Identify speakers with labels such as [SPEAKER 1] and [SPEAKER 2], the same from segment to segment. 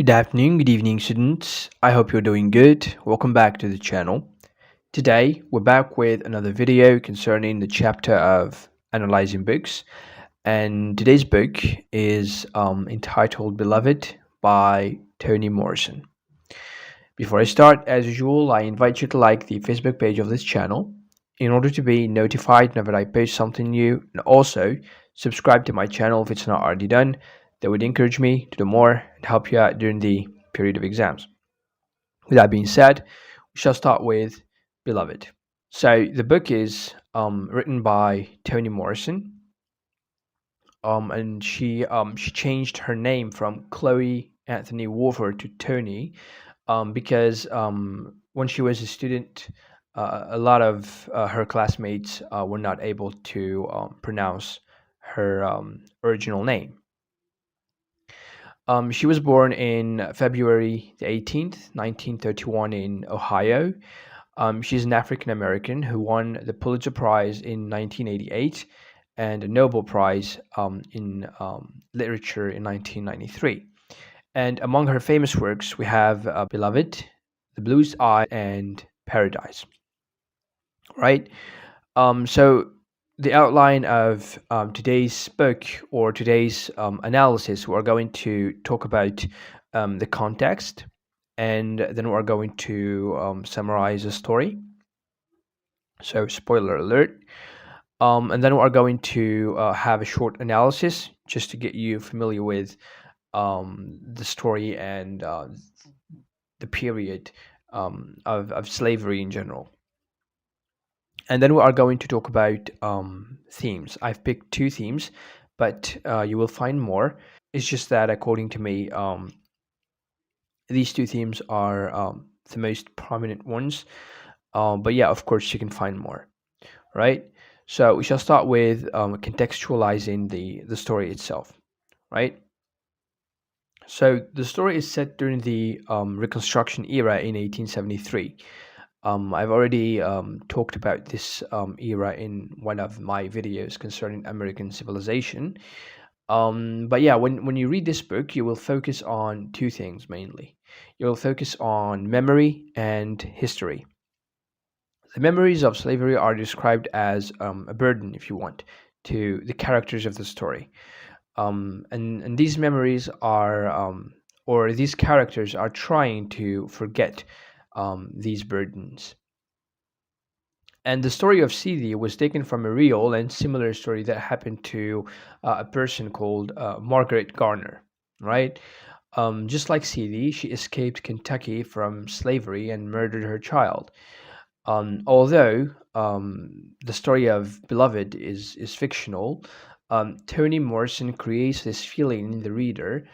[SPEAKER 1] Good afternoon, good evening, students. I hope you're doing good. Welcome back to the channel. Today, we're back with another video concerning the chapter of analyzing books. And today's book is entitled Beloved by Toni Morrison. Before I start, as usual, I invite you to like the Facebook page of this channel in order to be notified whenever I post something new, and also subscribe to my channel if it's not already done. That would encourage me to do more and help you out during the period of exams. With that being said, we shall start with Beloved. So the book is written by Toni Morrison, and she changed her name from Chloe Anthony Wolfer to Toni, because when she was a student, a lot of her classmates were not able to pronounce her original name. She was born in February the 18th, 1931 in Ohio. She's an African American who won the Pulitzer Prize in 1988 and a Nobel Prize in literature in 1993. And among her famous works, we have Beloved, The Bluest Eye, and Paradise. Right? So the outline of today's book or today's analysis, we're going to talk about the context, and then we're going to summarize the story. So, spoiler alert. And then we're going to have a short analysis just to get you familiar with the story and the period of slavery in general. And then we are going to talk about themes. I've picked two themes, but you will find more. It's just that, according to me, these two themes are the most prominent ones. But yeah, of course, you can find more, right? So we shall start with contextualizing the story itself, right? So the story is set during the Reconstruction era in 1873. I've already talked about this era in one of my videos concerning American civilization. But yeah, when you read this book, you will focus on two things mainly. You will focus on memory and history. The memories of slavery are described as a burden, if you want, to the characters of the story. And these memories are, or these characters are trying to forget these burdens. And the story of Sidi was taken from a real and similar story that happened to a person called Margaret Garner, right? Just like Sidi, she escaped Kentucky from slavery and murdered her child. Although the story of Beloved is fictional, Toni Morrison creates this feeling in the reader,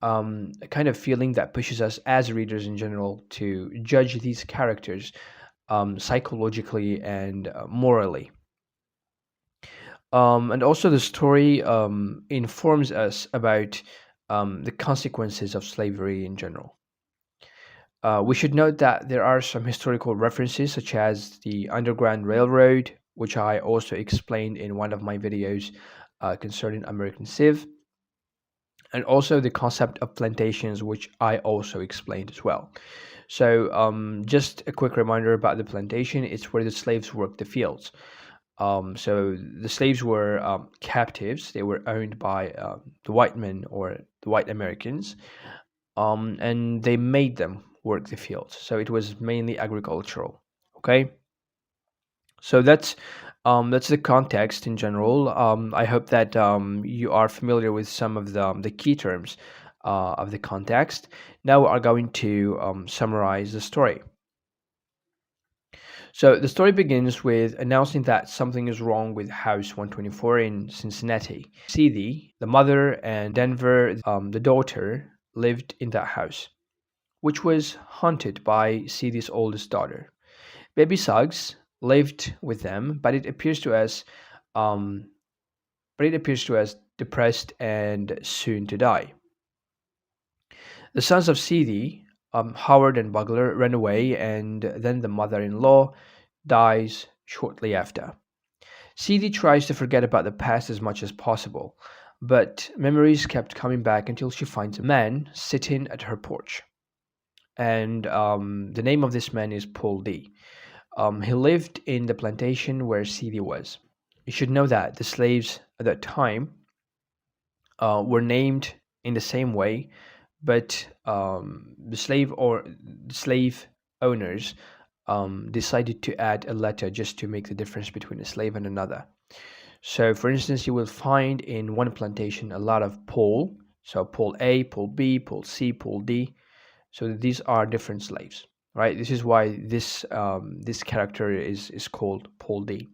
[SPEAKER 1] a kind of feeling that pushes us as readers in general to judge these characters psychologically and morally. And also, the story informs us about the consequences of slavery in general. We should note that there are some historical references, such as the Underground Railroad, which I also explained in one of my videos concerning American Civ, and also the concept of plantations, which I also explained as well. So, just a quick reminder about the plantation: it's where the slaves worked the fields. So the slaves were captives; they were owned by the white men or the white Americans, and they made them work the fields. So it was mainly agricultural. Okay, so that's the context in general. I hope that you are familiar with some of the key terms of the context. Now we are going to summarize the story. So the story begins with announcing that something is wrong with House 124 in Cincinnati. Cede, the mother, and Denver, the daughter, lived in that house, which was haunted by Cede's oldest daughter. Baby Suggs lived with them, um, but it appears to us depressed and soon to die. The sons of Cede, Howard and Bugler, ran away, and then the mother-in-law dies shortly after. Cede tries to forget about the past as much as possible, But memories kept coming back until she finds a man sitting at her porch. And the name of this man is Paul D. He lived in the plantation where Celia was. You should know that the slaves at that time were named in the same way, but the slave owners decided to add a letter just to make the difference between a slave and another. So, for instance, you will find in one plantation a lot of Paul. So, Paul A, Paul B, Paul C, Paul D. So these are different slaves, right? This is why this character is called Paul D.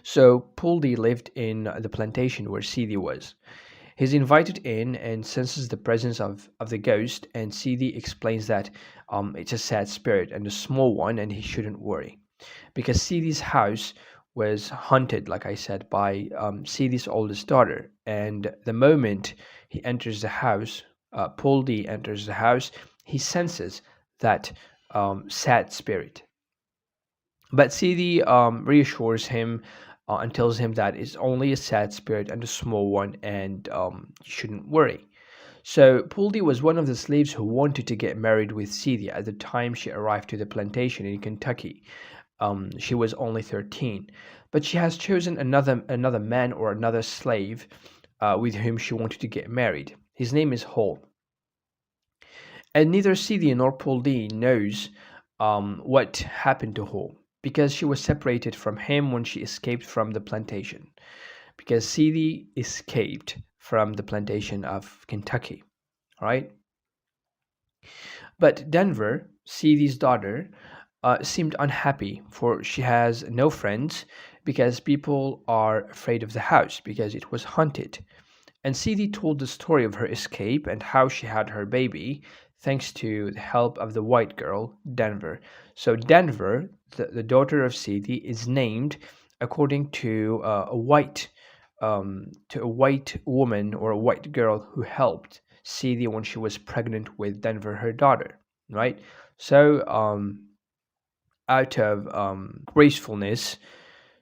[SPEAKER 1] So Paul D lived in the plantation where Celia was. He's invited in and senses the presence of the ghost, and CD explains that it's a sad spirit and a small one, and he shouldn't worry. Because CD's house was haunted, like I said, by CD's oldest daughter. And the moment he enters the house, Paul D enters the house, he senses that sad spirit. But CD reassures him and tells him that it's only a sad spirit and a small one, and you shouldn't worry. So Poldie was one of the slaves who wanted to get married with Celia at the time she arrived to the plantation in Kentucky. She was only 13, but she has chosen another man or another slave with whom she wanted to get married. His name is Hall, and neither Celia nor Poldie knows what happened to Hall because she was separated from him when she escaped from the plantation. Because Celia escaped from the plantation of Kentucky, right? But Denver, Celia's daughter, seemed unhappy for she has no friends because people are afraid of the house because it was haunted. And Celia told the story of her escape and how she had her baby thanks to the help of the white girl, Denver. So Denver, the daughter of Celia, is named according to a white woman or a white girl who helped Celia when she was pregnant with Denver, her daughter, right? So out of gracefulness,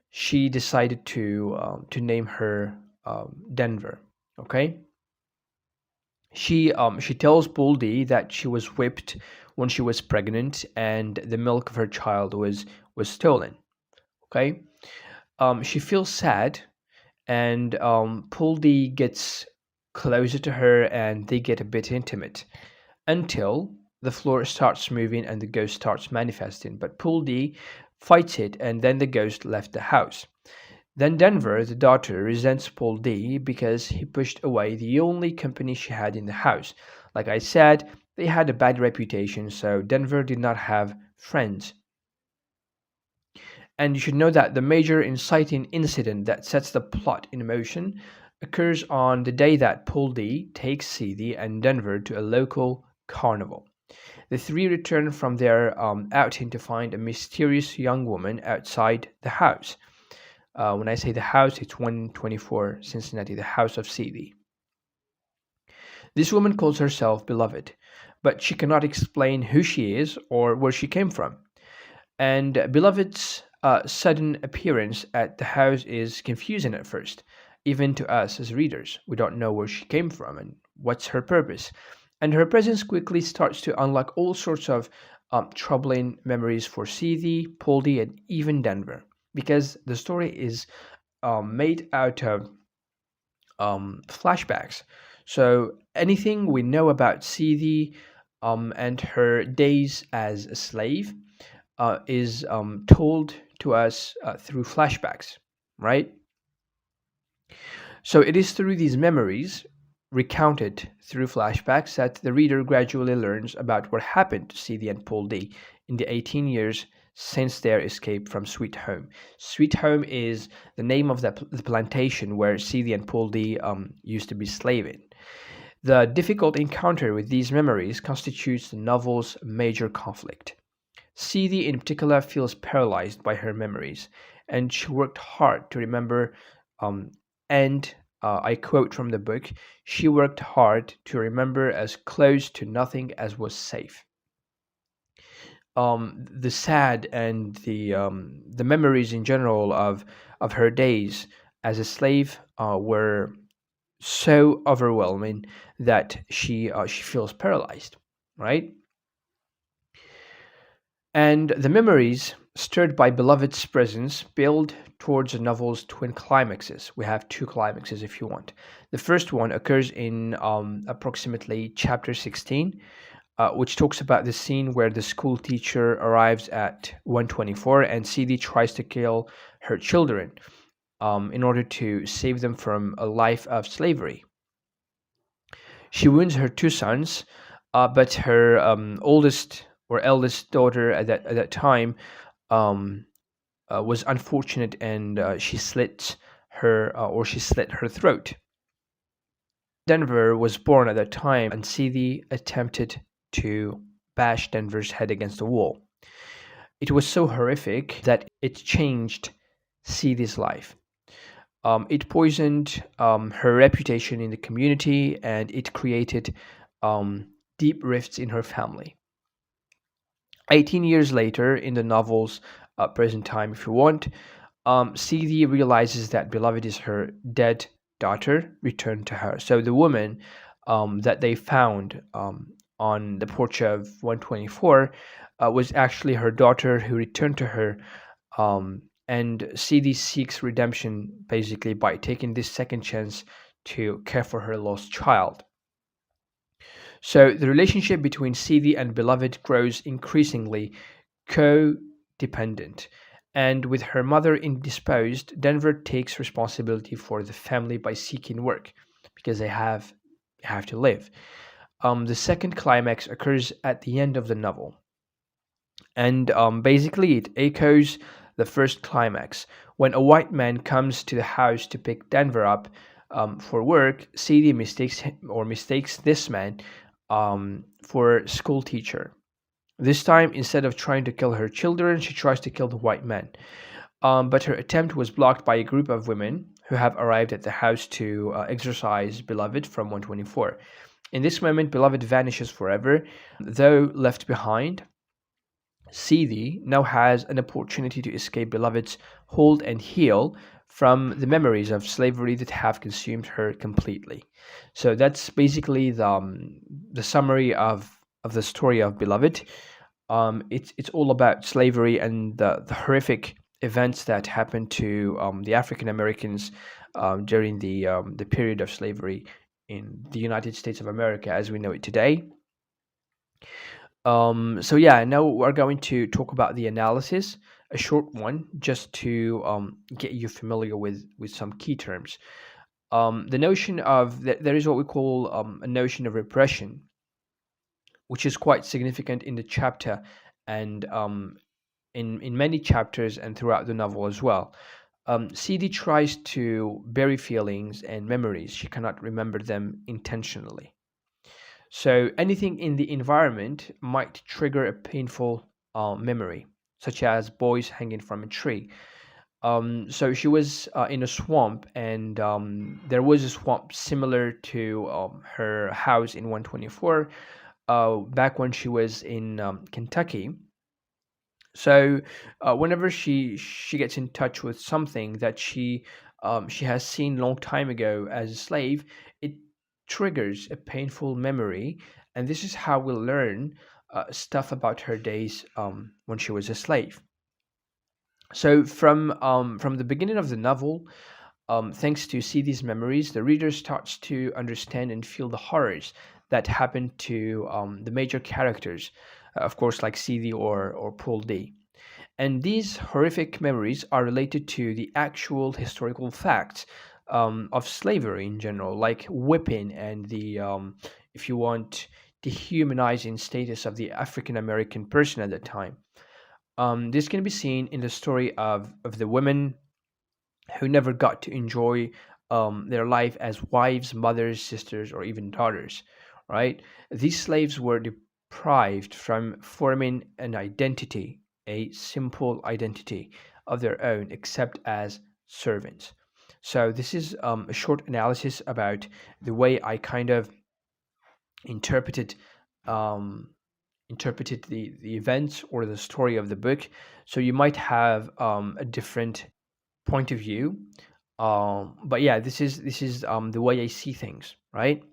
[SPEAKER 1] she decided to name her Denver. Okay. She tells Boldy that she was whipped when she was pregnant and the milk of her child was stolen. Okay. She feels sad, and Boldy gets closer to her and they get a bit intimate until the floor starts moving and the ghost starts manifesting. But Boldy fights it, and then the ghost left the house. Then Denver, the daughter, resents Paul D because he pushed away the only company she had in the house. Like I said, they had a bad reputation, so Denver did not have friends. And you should know that the major inciting incident that sets the plot in motion occurs on the day that Paul D takes CD and Denver to a local carnival. The three return from their outing to find a mysterious young woman outside the house. When I say the house, it's 124 Cincinnati, the house of CD. This woman calls herself Beloved, but she cannot explain who she is or where she came from. And Beloved's sudden appearance at the house is confusing at first, even to us as readers. We don't know where she came from and what's her purpose. And her presence quickly starts to unlock all sorts of troubling memories for CD, Poldy, and even Denver, because the story is made out of flashbacks. So anything we know about CD and her days as a slave is told to us through flashbacks, right? So it is through these memories, recounted through flashbacks, that the reader gradually learns about what happened to CD and Paul D in the 18 years since their escape from Sweet Home. Sweet Home is the name of the plantation where CD and Paul D used to be slaving. The difficult encounter with these memories constitutes the novel's major conflict. CD in particular feels paralyzed by her memories, and she worked hard to remember. Um, and I quote from the book: she worked hard to remember as close to nothing as was safe. The sad and the memories in general of her days as a slave were so overwhelming that she feels paralyzed, right? And the memories stirred by Beloved's presence build towards the novel's twin climaxes. We have two climaxes if you want. The first one occurs in approximately chapter 16, which talks about the scene where the school teacher arrives at 124 and CD tries to kill her children in order to save them from a life of slavery. She wounds her two sons, but her oldest or eldest daughter at that time um, was unfortunate, and she slit her throat. Denver was born at that time, and Seeley attempted to bash Denver's head against the wall. It was so horrific that it changed Seeley's life. It poisoned her reputation in the community, and it created um, deep rifts in her family. 18 years later, in the novel's present time, if you want, CD realizes that Beloved is her dead daughter returned to her. So the woman that they found on the porch of 124 was actually her daughter who returned to her. And CD seeks redemption basically by taking this second chance to care for her lost child. So the relationship between CD and Beloved grows increasingly codependent. And with her mother indisposed, Denver takes responsibility for the family by seeking work because they have to live. The second climax occurs at the end of the novel, and basically it echoes the first climax. When a white man comes to the house to pick Denver up for work, CD mistakes this man for a school teacher. This time, instead of trying to kill her children, she tries to kill the white man. But her attempt was blocked by a group of women who have arrived at the house to exorcise Beloved from 124. In this moment, Beloved vanishes forever. Though left behind, CD now has an opportunity to escape Beloved's hold and heal from the memories of slavery that have consumed her completely. So that's basically the summary of the story of Beloved. It's all about slavery and the horrific events that happened to the African Americans during the period of slavery in the United States of America as we know it today. So yeah, now we're going to talk about the analysis, a short one, just to get you familiar with some key terms. The notion of that there is what we call a notion of repression, which is quite significant in the chapter and in many chapters and throughout the novel as well. CD tries to bury feelings and memories. She cannot remember them intentionally. So anything in the environment might trigger a painful memory, such as boys hanging from a tree. So she was in a swamp, and there was a swamp similar to her house in 124 back when she was in Kentucky. So whenever she gets in touch with something that she has seen long time ago as a slave, it triggers a painful memory, and this is how we learn stuff about her days when she was a slave. So from the beginning of the novel, thanks to see these memories, the reader starts to understand and feel the horrors that happened to the major characters, of course, like CD or Paul D. And these horrific memories are related to the actual historical facts of slavery in general, like whipping and if you want, dehumanizing status of the African American person at that time. This can be seen in the story of the women who never got to enjoy their life as wives, mothers, sisters, or even daughters, right? These slaves were deprived from forming an identity, a simple identity of their own, except as servants. So this is a short analysis about the way I kind of interpreted um, interpreted the events or the story of the book. So you might have a different point of view But yeah, this is the way I see things, right?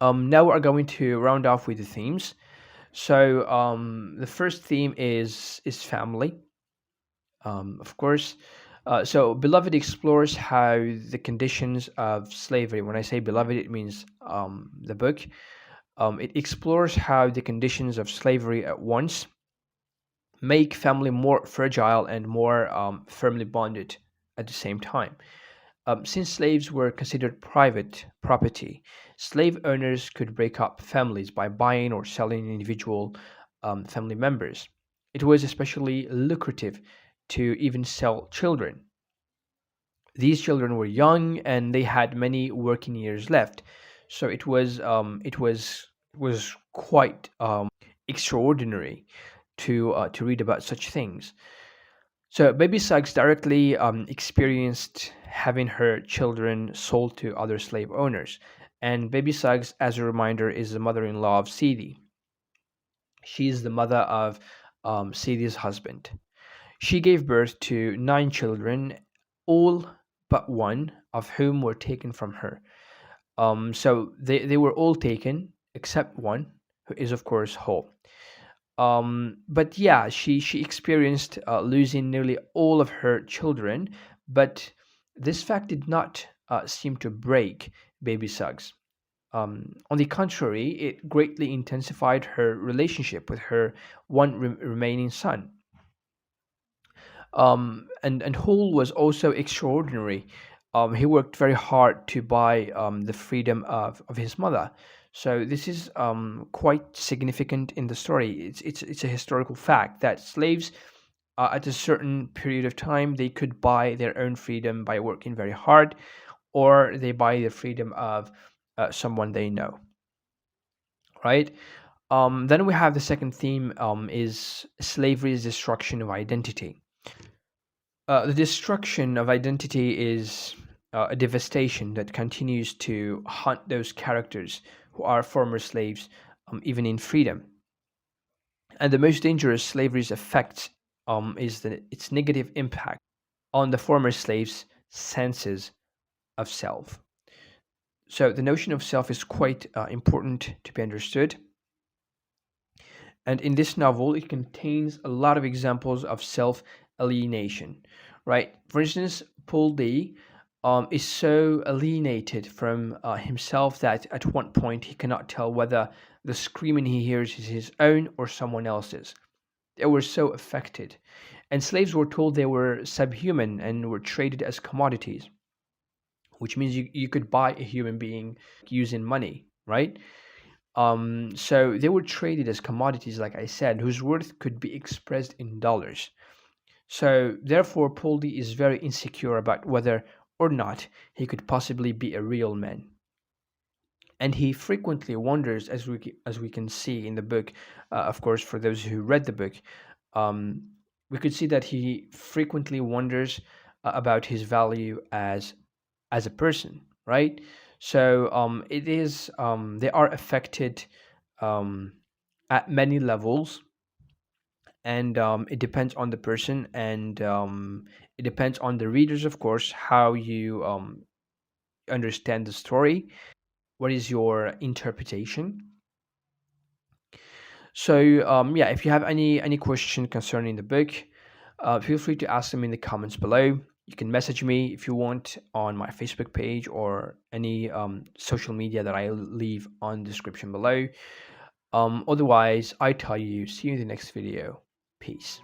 [SPEAKER 1] Now we're going to round off with the themes. So the first theme is family, of course. So Beloved explores how the conditions of slavery. When I say Beloved, it means the book. It explores how the conditions of slavery at once make family more fragile and more firmly bonded at the same time. Since slaves were considered private property, slave owners could break up families by buying or selling individual family members. It was especially lucrative to even sell children. These children were young and they had many working years left, so it was quite extraordinary to read about such things. So Baby Suggs directly experienced having her children sold to other slave owners. And Baby Suggs, as a reminder, is the mother-in-law of Sidi. She is the mother of Sidi's husband. She gave birth to 9 children, all but one of whom were taken from her. So they were all taken except one, who is of course whole. But yeah, she experienced losing nearly all of her children, but this fact did not seem to break Baby Suggs. On the contrary, it greatly intensified her relationship with her one remaining son. And Hull was also extraordinary. He worked very hard to buy the freedom of his mother. So this is quite significant in the story. It's a historical fact that slaves, at a certain period of time, they could buy their own freedom by working very hard, or they buy the freedom of someone they know, right? Then we have the second theme, is slavery's destruction of identity. The destruction of identity is a devastation that continues to haunt those characters who are former slaves, even in freedom. And the most dangerous slavery's effect is its negative impact on the former slaves' senses of self. So the notion of self is quite important to be understood. And in this novel, it contains a lot of examples of self alienation, right? For instance, Paul D is so alienated from himself that at one point he cannot tell whether the screaming he hears is his own or someone else's. They were so affected. And slaves were told they were subhuman and were traded as commodities, which means you could buy a human being using money, right? So they were traded as commodities, like I said, whose worth could be expressed in dollars. So therefore, Poldy is very insecure about whether or not he could possibly be a real man, and he frequently wonders, as we can see in the book. Of course, for those who read the book, um, we could see that he frequently wonders about his value as a person, right? So it is they are affected um, at many levels, and it depends on the person, and it depends on the readers, of course, how you understand the story. What is your interpretation? So yeah, if you have any question concerning the book, feel free to ask them in the comments below. You can message me if you want on my Facebook page or any social media that I leave on the description below. Otherwise, I tell you, see you in the next video. Peace.